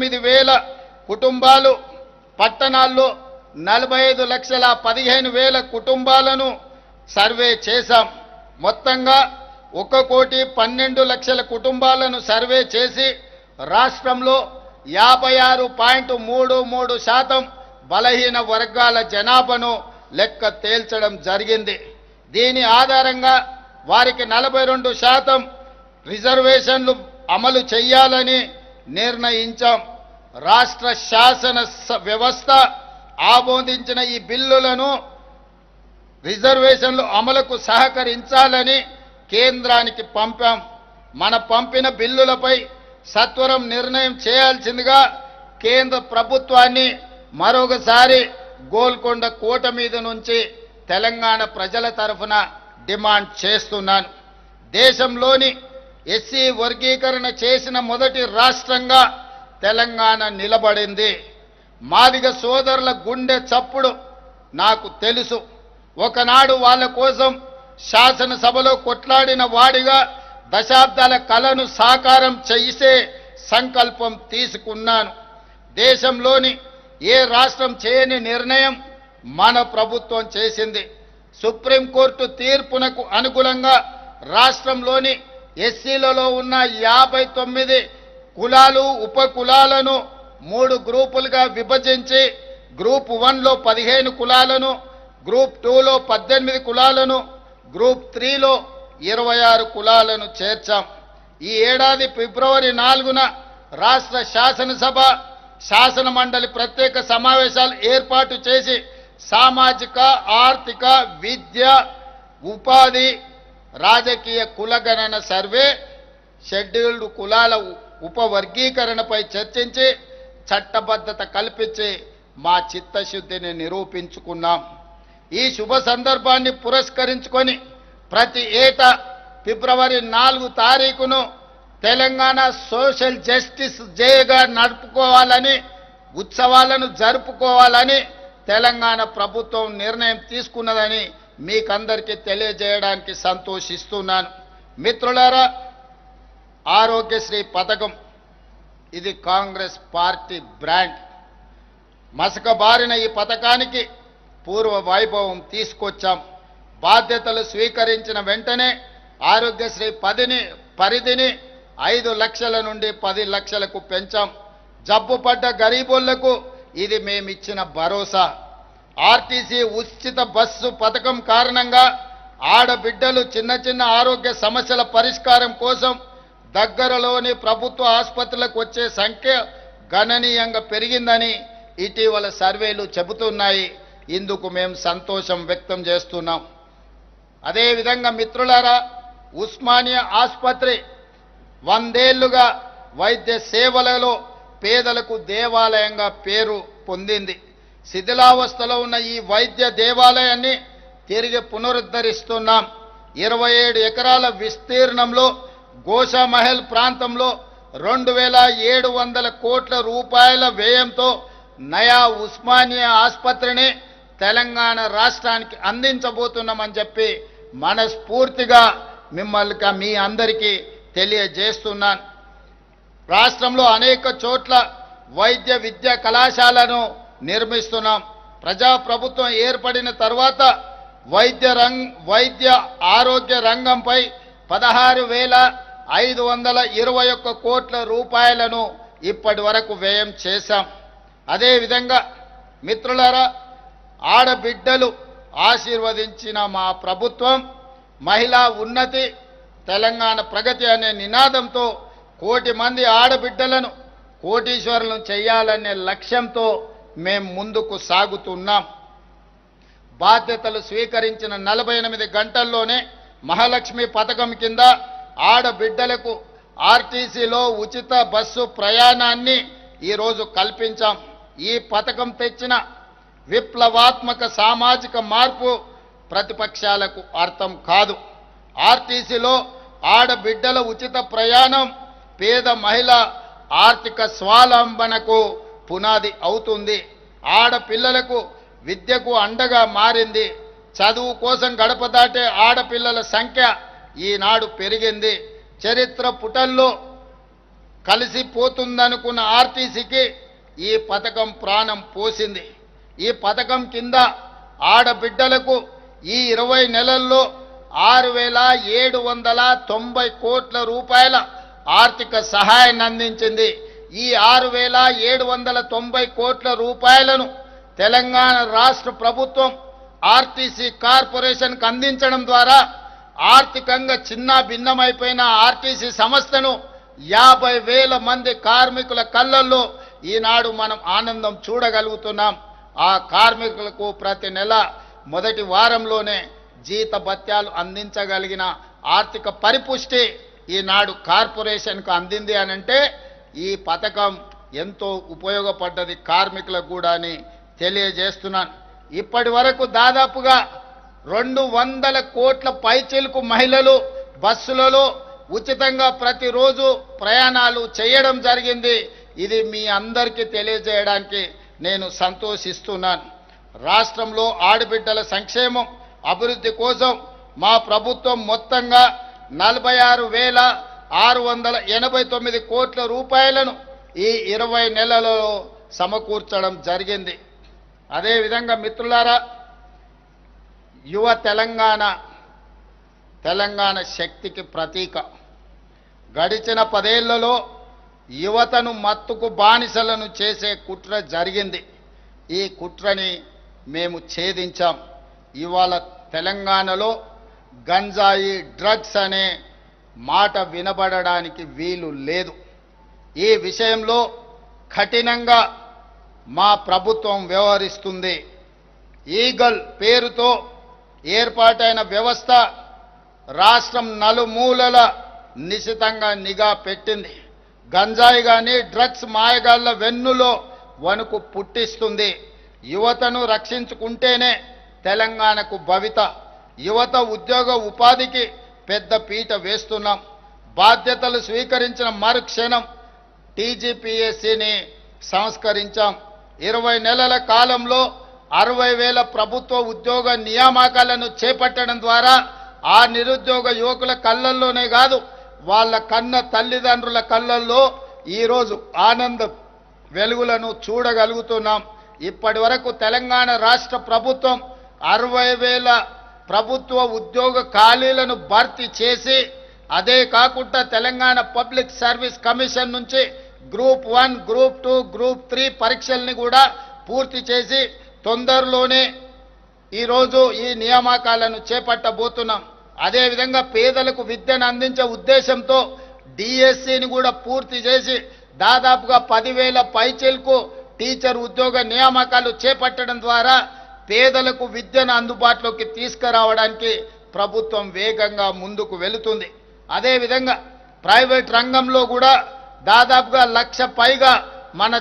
39,000 కుటుంబాలు, పట్టణాల్లో 45,15,000 కుటుంబాలను సర్వే చేశాం. మొత్తంగా 1,12,00,000 కుటుంబాలను సర్వే చేసి రాష్ట్రంలో 56.33% బలహీన వర్గాల జనాభాను లెక్క తేల్చడం జరిగింది. దీని ఆధారంగా వారికి 42% రిజర్వేషన్లు అమలు చేయాలని నిర్ణయించాం. రాష్ట్ర శాసన వ్యవస్థ ఆమోదించిన ఈ బిల్లులను రిజర్వేషన్లు అమలుకు సహకరించాలని కేంద్రానికి పంపాం. మన పంపిన బిల్లులపై సత్వరం నిర్ణయం చేయాల్సిందిగా కేంద్ర ప్రభుత్వాన్ని మరొకసారి గోల్కొండ కోట మీద నుంచి తెలంగాణ ప్రజల తరఫున డిమాండ్ చేస్తున్నాను. దేశంలోని ఎస్సీ వర్గీకరణ చేసిన మొదటి రాష్ట్రంగా తెలంగాణ నిలబడింది. మాదిగ సోదరుల గుండె చప్పుడు నాకు తెలుసు. ఒకనాడు వాళ్ళ కోసం శాసనసభలో కొట్లాడిన వాడిగా దశాబ్దాల కలను సాకారం చేసే సంకల్పం తీసుకున్నాను. దేశంలోని ఏ రాష్ట్రం చేయని నిర్ణయం మన ప్రభుత్వం చేసింది. సుప్రీంకోర్టు తీర్పునకు అనుగుణంగా రాష్ట్రంలోని ఎస్సీలలో ఉన్న 59 కులాలు, ఉప కులాలను 3 గ్రూపులుగా విభజించి గ్రూప్ 1లో 15 కులాలను, గ్రూప్ 2లో 18 కులాలను, గ్రూప్ 3లో 26 కులాలను చేర్చాం. ఈ ఏడాది ఫిబ్రవరి 4న రాష్ట్ర శాసనసభ, శాసన మండలి ప్రత్యేక సమావేశాలు ఏర్పాటు చేసి సామాజిక, ఆర్థిక, విద్య, ఉపాధి, రాజకీయ కులగణన సర్వే, షెడ్యూల్డ్ కులాల ఉపవర్గీకరణపై చర్చించి చట్టబద్ధత కల్పించి మా చిత్తశుద్ధిని నిరూపించుకున్నాం. ఈ శుభ సందర్భాన్ని పురస్కరించుకొని ప్రతి ఏటా ఫిబ్రవరి 4 తారీఖును తెలంగాణ సోషల్ జస్టిస్ డేగా నడుపుకోవాలని, ఉత్సవాలను జరుపుకోవాలని తెలంగాణ ప్రభుత్వం నిర్ణయం తీసుకున్నదని మీకందరికీ తెలియజేయడానికి సంతోషిస్తున్నాను. మిత్రులారా, ఆరోగ్యశ్రీ పథకం ఇది కాంగ్రెస్ పార్టీ బ్రాండ్. మసకబారిన ఈ పథకానికి పూర్వ వైభవం తీసుకొచ్చాం. బాధ్యతలు స్వీకరించిన వెంటనే ఆరోగ్యశ్రీ పరిధిని 5 లక్షల నుండి 10 లక్షలకు పెంచాం. జబ్బుపడ్డ గరీబులకు ఇది మేమిచ్చిన భరోసా. ఆర్టీసీ ఉచిత బస్సు పథకం కారణంగా ఆడబిడ్డలు చిన్న చిన్న ఆరోగ్య సమస్యల పరిష్కారం కోసం దగ్గరలోని ప్రభుత్వ ఆసుపత్రులకు వచ్చే సంఖ్య గణనీయంగా పెరిగిందని ఇటీవల సర్వేలు చెబుతున్నాయి. ఇందుకు మేము సంతోషం వ్యక్తం చేస్తున్నాం. అదేవిధంగా మిత్రులారా, ఉస్మానియా ఆసుపత్రి 100 ఏళ్లుగా వైద్య సేవలలో పేదలకు దేవాలయంగా పేరు పొందింది. శిథిలావస్థలో ఉన్న ఈ వైద్య దేవాలయాన్ని తిరిగి పునరుద్ధరిస్తున్నాం. 27 ఎకరాల విస్తీర్ణంలో గోషామహల్ ప్రాంతంలో 2,700 కోట్ల రూపాయల వ్యయంతో నయా ఉస్మానియా ఆసుపత్రిని తెలంగాణ రాష్ట్రానికి అందించబోతున్నామని చెప్పి మనస్ఫూర్తిగా మీ అందరికీ తెలియజేస్తున్నాను. రాష్ట్రంలో అనేక చోట్ల వైద్య విద్యా కళాశాలను నిర్మిస్తున్నాం. ప్రజాప్రభుత్వం ఏర్పడిన తర్వాత వైద్య ఆరోగ్య రంగంపై 16,521 కోట్ల రూపాయలను ఇప్పటి వరకు వ్యయం చేశాం. అదేవిధంగా మిత్రులారా, ఆడబిడ్డలు ఆశీర్వదించిన మా ప్రభుత్వం మహిళా ఉన్నతి, తెలంగాణ ప్రగతి అనే నినాదంతో 1 కోటి మంది ఆడబిడ్డలను కోటీశ్వరులను చేయాలనే లక్ష్యంతో మేము ముందుకు సాగుతున్నాం. బాధ్యతలు స్వీకరించిన 48 గంటల్లోనే మహాలక్ష్మి పథకం కింద ఆడబిడ్డలకు ఆర్టీసీలో ఉచిత బస్సు ప్రయాణాన్ని ఈరోజు కల్పించాం. ఈ పథకం తెచ్చిన విప్లవాత్మక సామాజిక మార్పు ప్రతిపక్షాలకు అర్థం కాదు. ఆర్టీసీలో ఆడబిడ్డల ఉచిత ప్రయాణం పేద మహిళ ఆర్థిక స్వావలంబనకు పునాది అవుతుంది. ఆడపిల్లలకు విద్యకు అండగా మారింది. చదువు కోసం గడప దాటే ఆడపిల్లల సంఖ్య ఈనాడు పెరిగింది. చరిత్ర పుటల్లో కలిసిపోతుందనుకున్న ఆర్టీసీకి ఈ పథకం ప్రాణం పోసింది. ఈ పథకం కింద ఆడబిడ్డలకు ఈ 20 నెలల్లో 6,790 కోట్ల రూపాయల ఆర్థిక సహాయాన్ని అందించింది. ఈ 6,790 కోట్ల రూపాయలను తెలంగాణ రాష్ట్ర ప్రభుత్వం ఆర్టీసీ కార్పొరేషన్కు అందించడం ద్వారా ఆర్థికంగా చిన్న భిన్నమైపోయిన ఆర్టీసీ సంస్థను 50,000 మంది కార్మికుల కళ్ళల్లో ఈనాడు మనం ఆనందం చూడగలుగుతున్నాం. ఆ కార్మికులకు ప్రతి నెల మొదటి వారంలోనే జీత భత్యాలు అందించగలిగిన ఆర్థిక పరిపుష్టి ఈనాడు కార్పొరేషన్కు అందింది అనంటే ఈ పథకం ఎంతో ఉపయోగపడ్డది కార్మికులకు కూడా అని తెలియజేస్తున్నాను. ఇప్పటి వరకు దాదాపుగా 200 కోట్ల పైచిలుకు మహిళలు బస్సులలో ఉచితంగా ప్రతిరోజు ప్రయాణాలు చేయడం జరిగింది. ఇది మీ అందరికీ తెలియజేయడానికి నేను సంతోషిస్తున్నాను. రాష్ట్రంలో ఆడబిడ్డల సంక్షేమం అభివృద్ధి కోసం మా ప్రభుత్వం మొత్తంగా 46,689 కోట్ల రూపాయలను ఈ 20 నెలలలో సమకూర్చడం జరిగింది. అదేవిధంగా మిత్రులారా, యువ తెలంగాణ శక్తికి ప్రతీక. గడిచిన 10 ఏళ్లలో యువతను మత్తుకు బానిసలను చేసే కుట్ర జరిగింది. ఈ కుట్రని మేము ఛేదించాం. ఇవాళ తెలంగాణలో గంజాయి, డ్రగ్స్ అనే మాట వినబడడానికి వీలు లేదు. ఈ విషయంలో కఠినంగా మా ప్రభుత్వం వ్యవహరిస్తుంది. ఈగల్ పేరుతో ఏర్పాటైన వ్యవస్థ రాష్ట్రం నలుమూలల నిశితంగా నిఘా పెట్టింది. గంజాయి కానీ డ్రగ్స్ మాయగాళ్ల వెన్నులో వణుకు పుట్టిస్తుంది. యువతను రక్షించుకుంటేనే తెలంగాణకు భవిత. యువత ఉద్యోగ ఉపాధికి పెద్ద పీట వేస్తున్నాం. బాధ్యతలు స్వీకరించిన మరుక్షణం టీజీపీఎస్సీని సంస్కరించాం. 20 నెలల కాలంలో 60,000 ప్రభుత్వ ఉద్యోగ నియామకాలను చేపట్టడం ద్వారా ఆ నిరుద్యోగ యువకుల కళ్ళల్లోనే కాదు, వాళ్ళ కన్న తల్లిదండ్రుల కళ్ళల్లో ఈరోజు ఆనంద వెలుగులను చూడగలుగుతున్నాం. ఇప్పటి వరకు తెలంగాణ రాష్ట్ర ప్రభుత్వం 60,000 ప్రభుత్వ ఉద్యోగ ఖాళీలను భర్తీ చేసి, అదే కాకుండా తెలంగాణ పబ్లిక్ సర్వీస్ కమిషన్ నుంచి గ్రూప్ 1, గ్రూప్ 2, గ్రూప్ 3 పరీక్షల్ని కూడా పూర్తి చేసి తొందరలోనే ఈరోజు ఈ నియామకాలను చేపట్టబోతున్నాం. అదేవిధంగా పేదలకు విద్యను అందించే ఉద్దేశంతో డిఎస్సిని కూడా పూర్తి చేసి దాదాపుగా 10,000 పైచిలకు టీచర్ ఉద్యోగ నియామకాలు చేపట్టడం ద్వారా పేదలకు విద్యను అందుబాటులోకి తీసుకురావడానికి ప్రభుత్వం వేగంగా ముందుకు వెళుతుంది. అదేవిధంగా ప్రైవేట్ రంగంలో కూడా దాదాపుగా 1,00,000 పైగా మన